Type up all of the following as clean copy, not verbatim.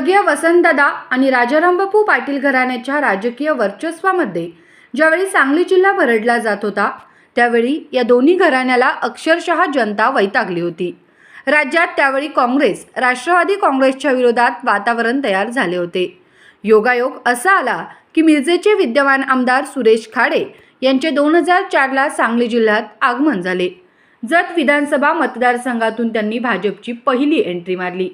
स्वर्गीय वसंतदादा आणि राजाराम बापू पाटील घराण्याच्या राजकीय वर्चस्वामध्ये ज्यावेळी सांगली जिल्हा भरडला जात होता, त्यावेळी या दोन्ही घराण्याला अक्षरशः जनता वैतागली होती. राज्यात त्यावेळी काँग्रेस, राष्ट्रवादी काँग्रेसच्या विरोधात वातावरण तयार झाले होते. योगायोग असा आला की मिरजेचे विद्यमान आमदार सुरेश खाडे यांचे 2004ला सांगली जिल्ह्यात आगमन झाले. जत विधानसभा मतदारसंघातून त्यांनी भाजपची पहिली एंट्री मारली.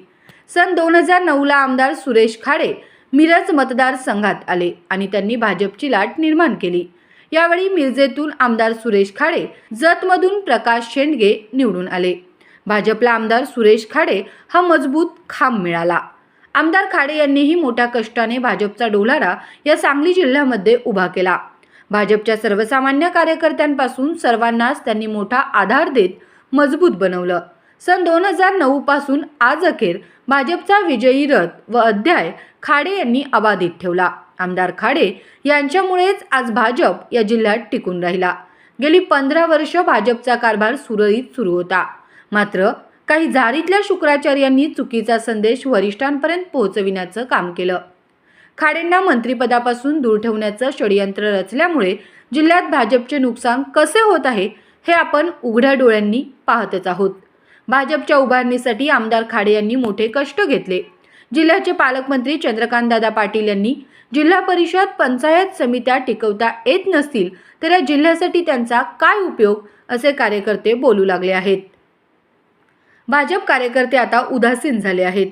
सन 2009ला आमदार सुरेश खाडे मिरज मतदारसंघात आले आणि त्यांनी भाजपची लाट निर्माण केली. यावेळी मिरजेतून आमदार सुरेश खाडे, जतमधून प्रकाश शेंडगे निवडून आले. भाजपला आमदार सुरेश खाडे हा मजबूत खांब मिळाला. आमदार खाडे यांनीही मोठ्या कष्टाने भाजपचा डोलारा या सांगली जिल्ह्यामध्ये उभा केला. भाजपच्या सर्वसामान्य कार्यकर्त्यांपासून सर्वांनाच त्यांनी मोठा आधार देत मजबूत बनवलं. सन 2009 पासून आज अखेर भाजपचा विजयी रथ व अध्याय खाडे यांनी अबाधित ठेवला. आमदार खाडे यांच्यामुळेच आज भाजप या जिल्ह्यात टिकून राहिला. गेली 15 वर्ष भाजपचा कारभार सुरळीत सुरू होता. मात्र काही झारीतल्या शुक्राचार्यांनी चुकीचा संदेश वरिष्ठांपर्यंत पोहोचविण्याचं काम केलं. खाडेंना मंत्रिपदापासून दूर ठेवण्याचं षडयंत्र रचल्यामुळे जिल्ह्यात भाजपचे नुकसान कसे होत आहे हे आपण उघड्या डोळ्यांनी पाहतच आहोत. भाजपच्या उभारणीसाठी आमदार खाडे यांनी मोठे कष्ट घेतले. जिल्ह्याचे पालकमंत्री चंद्रकांतदादा पाटील यांनी जिल्हा परिषद पंचायत समित्या टिकवता येत नसतील तर या जिल्ह्यासाठी त्यांचा काय उपयोग, असे कार्यकर्ते बोलू लागले आहेत. भाजप कार्यकर्ते आता उदासीन झाले आहेत.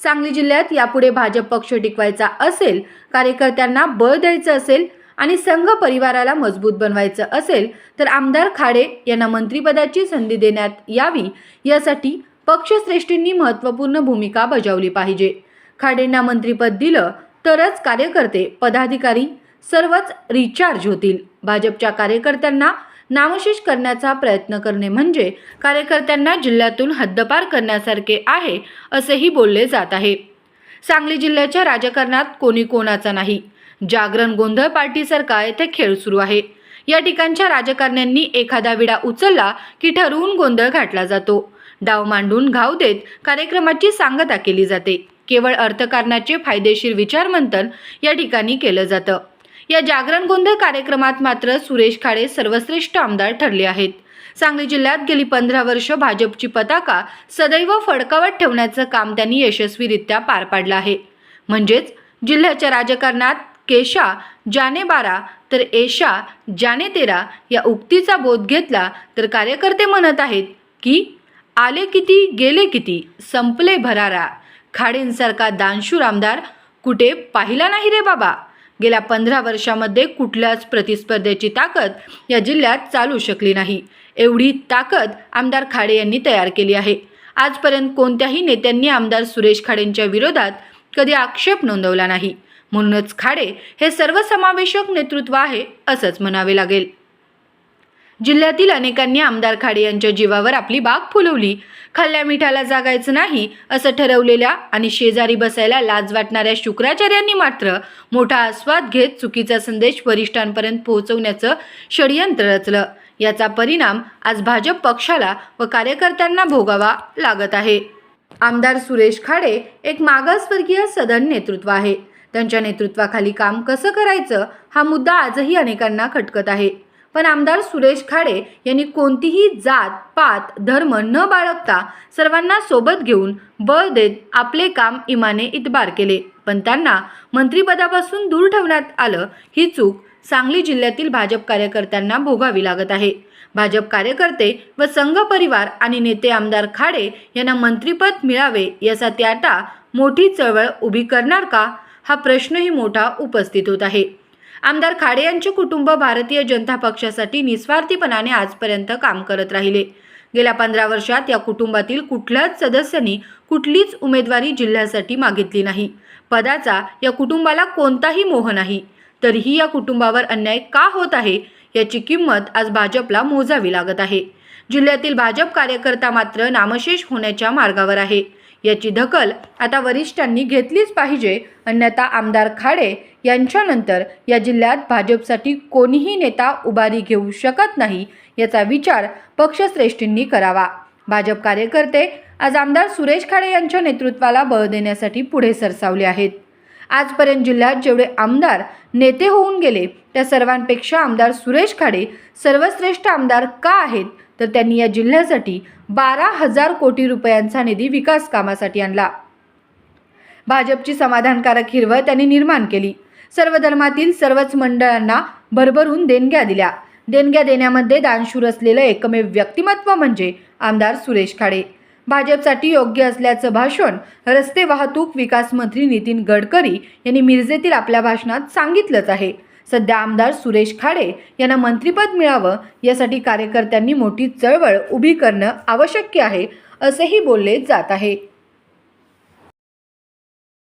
सांगली जिल्ह्यात यापुढे भाजप पक्ष टिकवायचा असेल, कार्यकर्त्यांना बळ द्यायचं असेल आणि संघ परिवाराला मजबूत बनवायचं असेल तर आमदार खाडे यांना मंत्रिपदाची संधी देण्यात यावी, यासाठी पक्षश्रेष्ठींनी महत्त्वपूर्ण भूमिका बजावली पाहिजे. खाडेंना मंत्रिपद दिलं तरच कार्यकर्ते, पदाधिकारी सर्वच रिचार्ज होतील. भाजपच्या कार्यकर्त्यांना नामशेष करण्याचा प्रयत्न करणे म्हणजे कार्यकर्त्यांना जिल्ह्यातून हद्दपार करण्यासारखे आहे, असेही बोलले जात आहे. सांगली जिल्ह्याच्या राजकारणात कोणी कोणाचा नाही. जागरण गोंधळ पार्टीसारखा येथे खेळ सुरू आहे. या ठिकाणच्या राजकारण्यांनी एखादा विडा उचलला की ठरवून गोंधळ घातला जातो. डाव मांडून घाव देत कार्यक्रमाची सांगता केली जाते. केवळ अर्थकारणाचे फायदेशीर विचारमंथन या ठिकाणी केलं जातं. या जागरण गोंधळ कार्यक्रमात मात्र सुरेश खाडे सर्वश्रेष्ठ आमदार ठरले आहेत. सांगली जिल्ह्यात गेली 15 वर्ष भाजपची पताका सदैव फडकावत ठेवण्याचं काम त्यांनी यशस्वीरित्या पार पाडलं आहे. म्हणजेच जिल्ह्याच्या राजकारणात केशा जाने 12 तर एशा जाने 13 या उक्तीचा बोध घेतला तर कार्यकर्ते म्हणत आहेत की आले किती गेले किती, संपले भरारा. खाडेंसारखा दानशूर आमदार कुठे पाहिला नाही रे बाबा. गेल्या 15 वर्षामध्ये कुठल्याच प्रतिस्पर्ध्याची ताकद या जिल्ह्यात चालू शकली नाही. एवढी ताकद आमदार खाडे यांनी तयार केली आहे. आजपर्यंत कोणत्याही नेत्यांनी आमदार सुरेश खाडेंच्या विरोधात कधी आक्षेप नोंदवला नाही. म्हणूनच खाडे हे सर्वसमावेशक नेतृत्व आहे असंच म्हणावे लागेल. जिल्ह्यातील अनेकांनी आमदार खाडे यांच्या जीवावर आपली बाग फुलवली. खाल्ल्या मिठाला जागायचं नाही असं ठरवलेल्या आणि शेजारी बसायला लाज वाटणाऱ्या शुक्राचार्यांनी मात्र मोठा आस्वाद घेत चुकीचा संदेश वरिष्ठांपर्यंत पोहोचवण्याचं षडयंत्र रचलं. याचा परिणाम आज भाजप पक्षाला व कार्यकर्त्यांना भोगावा लागत आहे. आमदार सुरेश खाडे एक मागासवर्गीय सधन नेतृत्व आहे. त्यांच्या नेतृत्वाखाली काम कसं करायचं हा मुद्दा आजही अनेकांना खटकत आहे. पण आमदार सुरेश खाडे यांनी कोणतीही जात, पात, धर्म न बाळगता सर्वांना सोबत घेऊन बळ देत आपले काम इमाने इतबार केले. पण त्यांना मंत्रिपदापासून दूर ठेवण्यात आलं. ही चूक सांगली जिल्ह्यातील भाजप कार्यकर्त्यांना भोगावी लागत आहे. भाजप कार्यकर्ते व संघ परिवार आणि नेते आमदार खाडे यांना मंत्रिपद मिळावे याचा त्याटा मोठी चळवळ उभी करणार का, हा प्रश्नही मोठा उपस्थित होत आहे. आमदार खाडे यांचे कुटुंब भारतीय जनता पक्षासाठी निस्वार्थीपणाने आजपर्यंत काम करत राहिले. गेल्या 15 वर्षात या कुटुंबातील कुठल्याच सदस्यांनी कुठलीच उमेदवारी जिल्ह्यासाठी मागितली नाही. पदाचा या कुटुंबाला कोणताही मोह नाही. तरीही या कुटुंबावर अन्याय का होत आहे याची किंमत आज भाजपला मोजावी लागत आहे. जिल्ह्यातील भाजप कार्यकर्ता मात्र नामशेष होण्याच्या मार्गावर आहे. याची दखल आता वरिष्ठांनी घेतलीच पाहिजे. अन्यथा आमदार खाडे यांच्यानंतर या जिल्ह्यात भाजपसाठी कोणीही नेता उभारी घेऊ शकत नाही याचा विचार पक्षश्रेष्ठींनी करावा. भाजप कार्यकर्ते आज आमदार सुरेश खाडे यांच्या नेतृत्वाला बळ देण्यासाठी पुढे सरसावले आहेत. आजपर्यंत जिल्ह्यात जेवढे आमदार नेते होऊन गेले त्या सर्वांपेक्षा आमदार सुरेश खाडे सर्वश्रेष्ठ आमदार का आहेत, तर त्यांनी या जिल्ह्यासाठी 12,000 कोटी रुपयांचा निधी विकास कामासाठी आणला. भाजपची समाधानकारक हिरवळ त्यांनी निर्माण केली. सर्व धर्मातील सर्वच मंडळांना भरभरून देणग्या दिल्या. देणग्या देण्यामध्ये दानशूर असलेलं एकमेव व्यक्तिमत्व म्हणजे आमदार सुरेश खाडे. भाजपसाठी योग्य असल्याचं भाषण रस्ते वाहतूक विकास मंत्री नितीन गडकरी यांनी मिरजेतील आपल्या भाषणात सांगितलंच आहे. सध्या आमदार सुरेश खाडे यांना मंत्रिपद मिळावं यासाठी कार्यकर्त्यांनी मोठी चळवळ उभी करणं आवश्यक आहे असेही बोलले जात आहे.